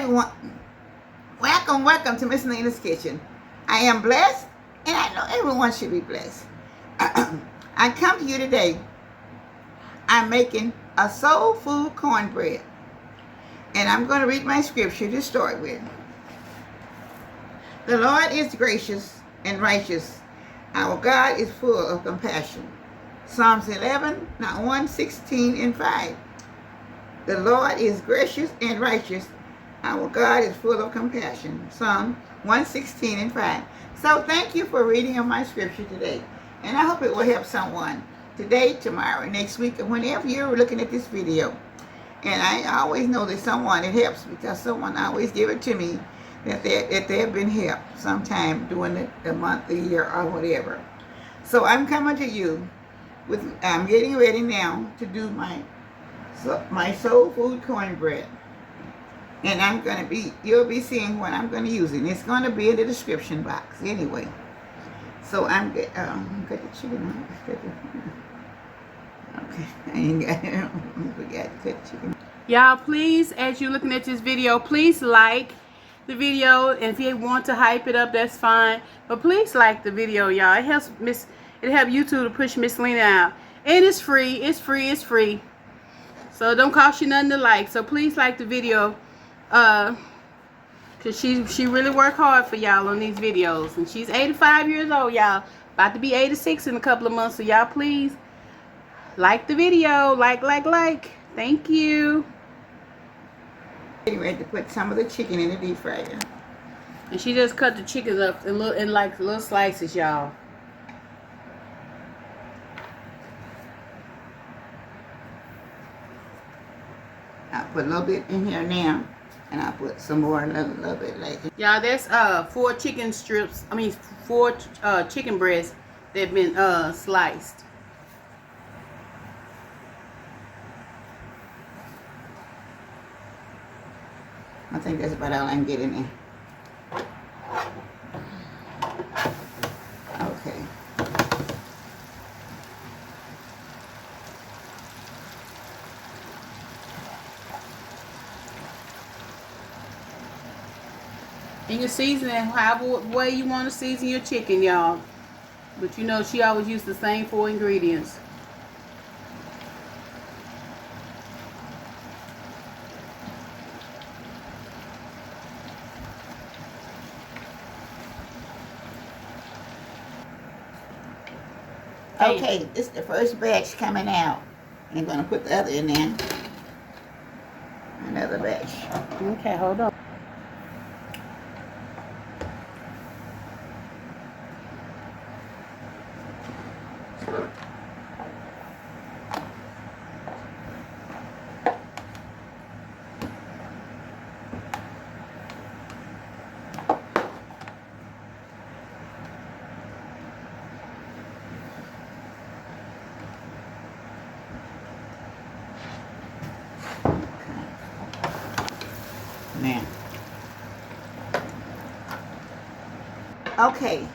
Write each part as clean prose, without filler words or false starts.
everyone. Welcome to Miss Lena's Kitchen. I am blessed, and I know everyone should be blessed. I come to you today. I'm making a soul food cornbread, and I'm going to read my scripture to start with. The Lord is gracious and righteous. Our God is full of compassion. Psalms 11, 1, 16, and 5. The Lord is gracious and righteous. Our God is full of compassion. Psalm 116 and 5. So thank you for reading of my scripture today. And I hope it will help someone today, tomorrow, next week, or whenever you're looking at this video. And I always know that someone it helps because someone always give it to me that they have been helped sometime during the month, the year, or whatever. So I'm coming to you with, I'm getting ready now to do my soul food cornbread. And I'm going to be, you'll be seeing what I'm going to use. And it's going to be in the description box anyway. So I'm got the chicken. Okay, I ain't got it. I forgot to cut chicken. Y'all, please, as you're looking at this video, please like the video. And if you want to hype it up, that's fine. But please like the video, y'all. It helps YouTube to push Miss Lena out. And it's free. It's free. So it don't cost you nothing to like. So please like the video. Cause she really worked hard for y'all on these videos, and she's 85 years old, y'all. About to be 86 in a couple of months. So y'all, please like the video, like. Thank you. Getting ready to put some of the chicken in the deep fryer. And she just cut the chickens up in little slices, y'all. I'll put a little bit in here now. And I'll put some more, a little bit later. Y'all, that's 4 chicken strips. I mean, 4 chicken breasts that've been sliced. I think that's about all I can get in there. Okay. And you season it however way you want to season your chicken, y'all. But you know she always used the same 4 ingredients. Okay, this is the first batch coming out. And I'm going to put the other in there. Another batch. Okay, hold on. Now. Okay,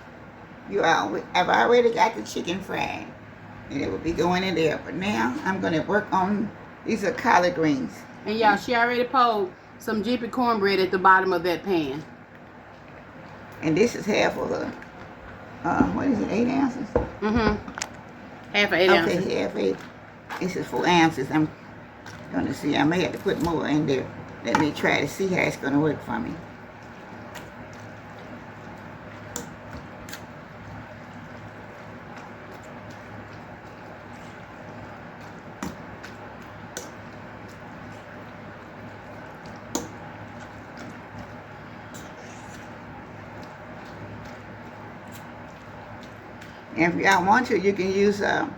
I've already got the chicken fried, and it will be going in there. But now I'm going to work on, these are collard greens. And y'all, she already poured some Jiffy Cornbread at the bottom of that pan. And this is half of the, what is it, 8 ounces? Half of 8 ounces. Okay, half 8. This is 4 ounces. I'm going to see, I may have to put more in there. Let me try to see how it's going to work for me. And if y'all want to, you can use the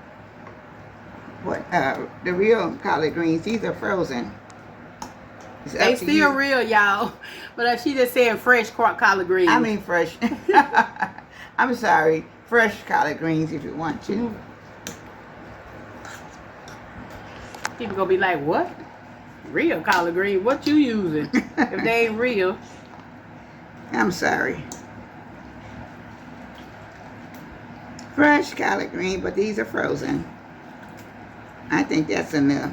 real collard greens. These are frozen. They still real, y'all. But she just saying fresh collard greens. I mean fresh. I'm sorry. Fresh collard greens if you want to. People gonna be like, what? Real collard green? What you using? If they ain't real. I'm sorry. Fresh collard green, but these are frozen. I think that's enough.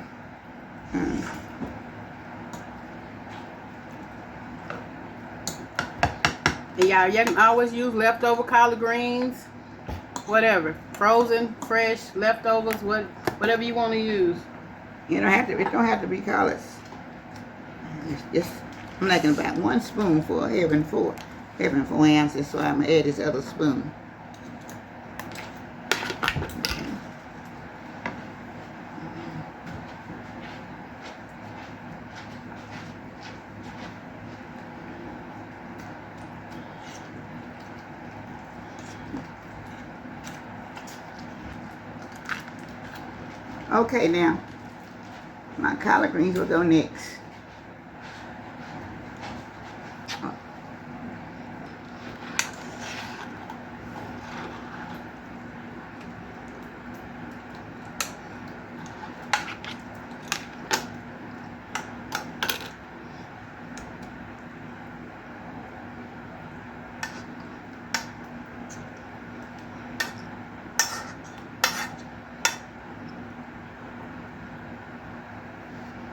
And y'all, you can always use leftover collard greens, whatever, frozen, fresh, leftovers, whatever you want to use. You don't have to. It don't have to be collards. It's just I'm liking about 1 spoonful, having 4 ounces. So I'm gonna add this other spoon. Okay, now my collard greens will go next.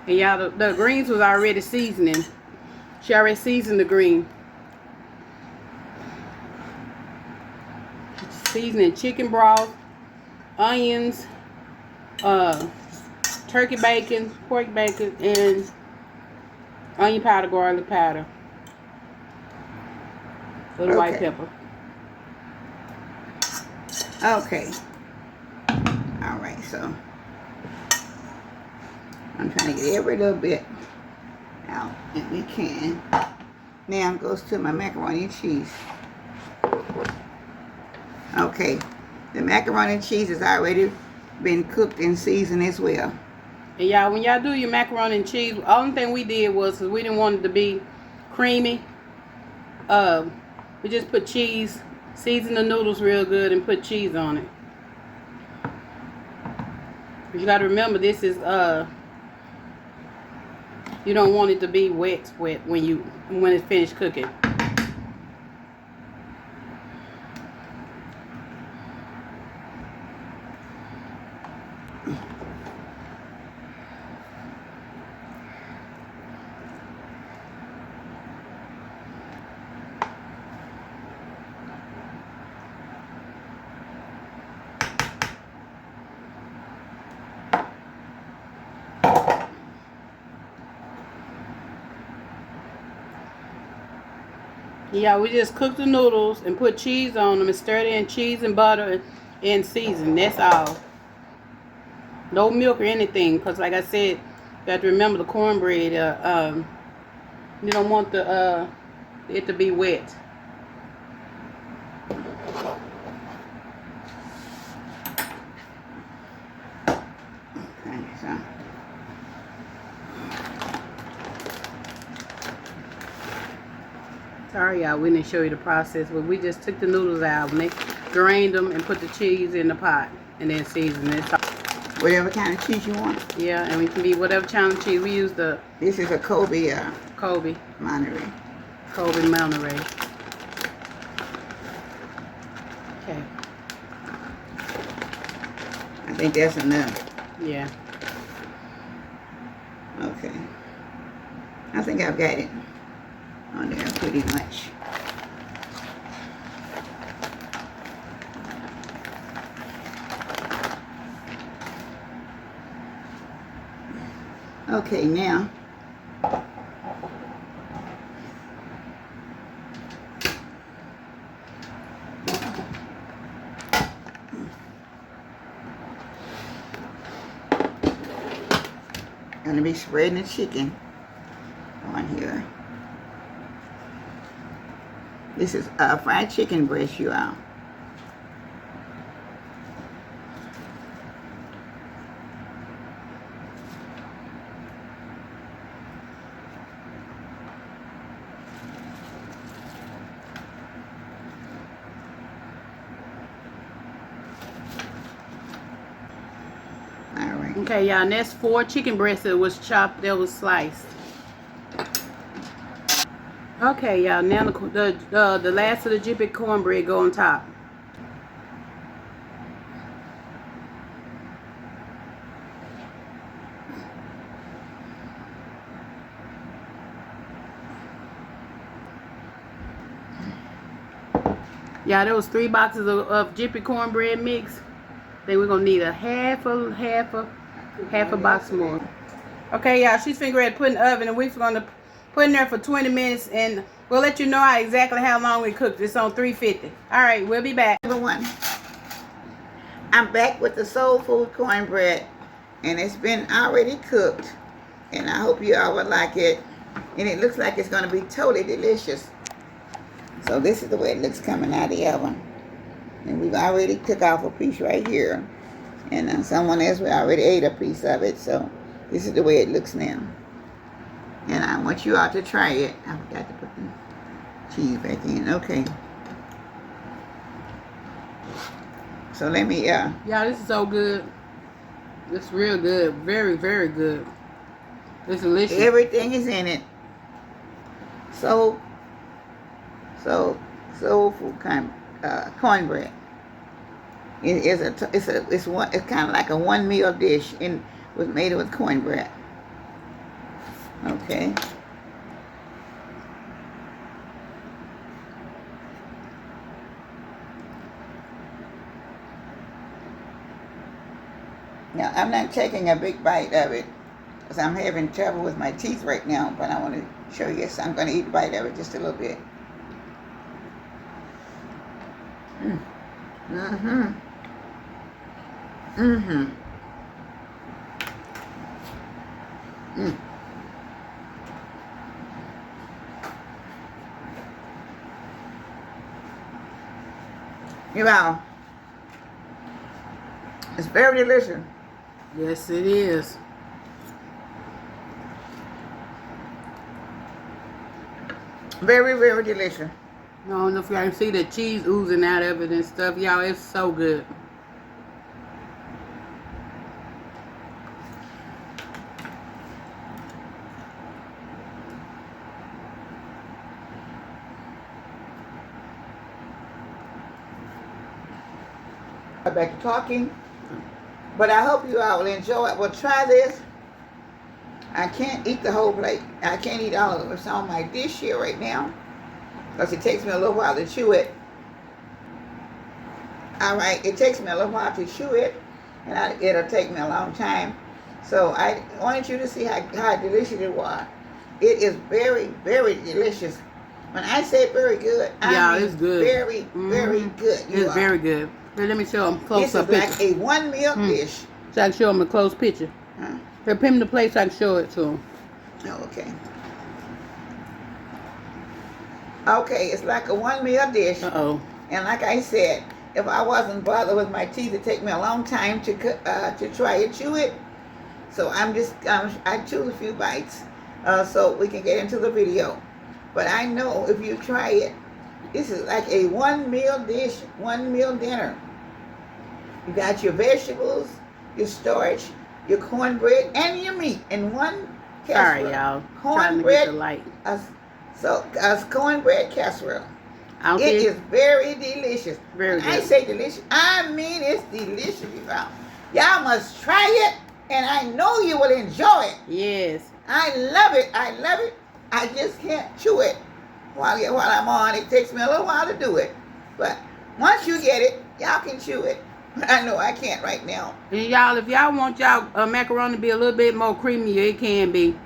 And y'all, the greens was already seasoning. She already seasoned the green. Seasoning chicken broth, onions, turkey bacon, pork bacon, and onion powder, garlic powder, little white pepper. Okay. All right, so I'm trying to get every little bit out that we can. Now goes to my macaroni and cheese. Okay, the macaroni and cheese has already been cooked and seasoned as well. And y'all, when y'all do your macaroni and cheese, the only thing we did was, because we didn't want it to be creamy, we just put cheese, season the noodles real good, and put cheese on it. But you got to remember, this is you don't want it to be wet when it's finished cooking. Yeah, we just cook the noodles and put cheese on them and stir it in, cheese and butter and season. That's all. No milk or anything, because like I said, you have to remember the cornbread. You don't want it to be wet. Okay, so Sorry, y'all, we didn't show you the process, but we just took the noodles out and they drained them and put the cheese in the pot and then seasoned it. whatever kind of cheese you want. Yeah, and we can be whatever kind of cheese. We use the This is a Kobe Kobe Monterey. Monterey. Okay. I think that's enough. Yeah. Okay. I think I've got it on there pretty much. Okay, now I'm gonna be spreading the chicken on here. This is fried chicken breast, you all. Okay, y'all, and that's 4 chicken breasts that was chopped, that was sliced. Okay, y'all, now the last of the Jiffy cornbread go on top. Yeah, there was 3 boxes of Jiffy Cornbread mix. Then we're gonna need a half a box more. Okay, y'all, she's finna ready to put in the oven, and we're gonna put in there for 20 minutes, and we'll let you know exactly how long we cooked. It's on 350. All right, we'll be back. Everyone, I'm back with the Soul Food Cornbread, and it's been already cooked, and I hope you all would like it, and it looks like it's gonna be totally delicious. So this is the way it looks coming out of the oven, and we've already took off a piece right here, and someone else we already ate a piece of it. So this is the way it looks now, and I want you all to try it. I forgot to put the cheese back in. Okay, so let me Yeah, this is so good. It's real good. Very, very good. It's delicious. Everything is in it. Soul Food Cornbread. It's kind of like a one meal dish, and was made with cornbread. Okay. Now I'm not taking a big bite of it because I'm having trouble with my teeth right now, but I want to show you. So I'm going to eat a bite of it just a little bit. Mm-hmm. Mm-hmm. Mm. You know, it's very delicious. Yes, it is. Very, very delicious. I don't know if y'all can see the cheese oozing out of it and stuff. Y'all, it's so good. Back to talking, but I hope you all will enjoy it. Well, try this. I can't eat the whole plate. I can't eat all of it. It's on my dish here right now because it takes me a little while to chew it. All right, it takes me a little while to chew it, and it'll take me a long time. So I wanted you to see how delicious it was. It is very, very delicious. When I say very good, I mean it's good. Very, very good. It's very good. Here, let me show them close up picture. This is like a one meal dish. So I can show them a close picture. Huh? Here, pin the plate so I can show it to them. Oh, okay. Okay, it's like a one meal dish. Uh-oh. And like I said, if I wasn't bothered with my teeth, it'd take me a long time to try to chew it. So I chew a few bites so we can get into the video. But I know if you try it, this is like a one meal dish, one meal dinner. You got your vegetables, your starch, your cornbread, and your meat in one casserole. Sorry, y'all. Cornbread, the light. Cornbread casserole. It is very delicious. Very good. I say delicious, I mean it's delicious, y'all must try it, and I know you will enjoy it. Yes. I love it. I love it. I just can't chew it while I'm on. It takes me a little while to do it. But once you get it, y'all can chew it. But I know I can't right now. And y'all, if y'all want y'all macaroni to be a little bit more creamy, it can be.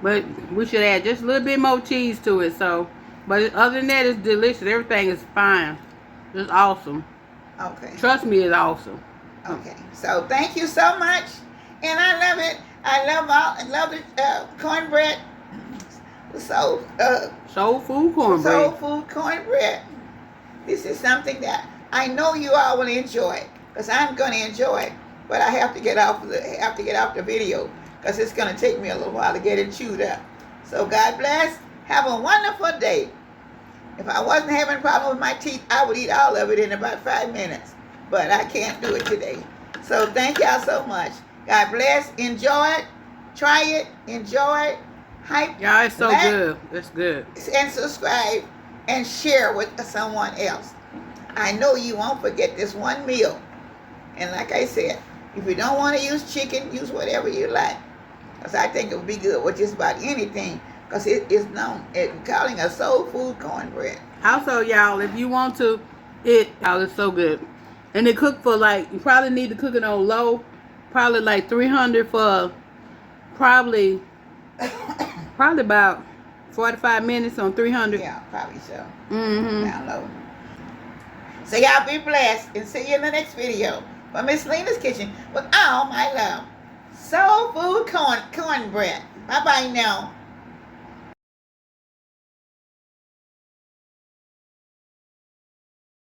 But we should add just a little bit more cheese to it. So, but other than that, it's delicious. Everything is fine. It's awesome. Okay. Trust me, it's awesome. Okay. So thank you so much, and I love it. I love the cornbread. Soul Food Cornbread. Soul Food Cornbread. This is something that I know you all will enjoy, because I'm going to enjoy it. But I have to get off the video because it's going to take me a little while to get it chewed up. So God bless. Have a wonderful day. If I wasn't having a problem with my teeth, I would eat all of it in about 5 minutes. But I can't do it today. So thank y'all so much. God bless. Enjoy it. Try it. Enjoy it. Hype. Y'all, it's so good. It's good. And subscribe and share with someone else. I know you won't forget this one meal. And like I said, if you don't want to use chicken, use whatever you like. Because I think it would be good with just about anything. Because it is known, it's calling a soul food cornbread. Also, y'all, if you want to, y'all, it's so good. And it cook for like, you probably need to cook it on low, probably like 300 for probably about 45 minutes on 300. Yeah, probably so. Mm-hmm. Down low. So y'all be blessed and see you in the next video for Miss Lena's Kitchen with all my love. Soul Food Cornbread. Bye-bye now.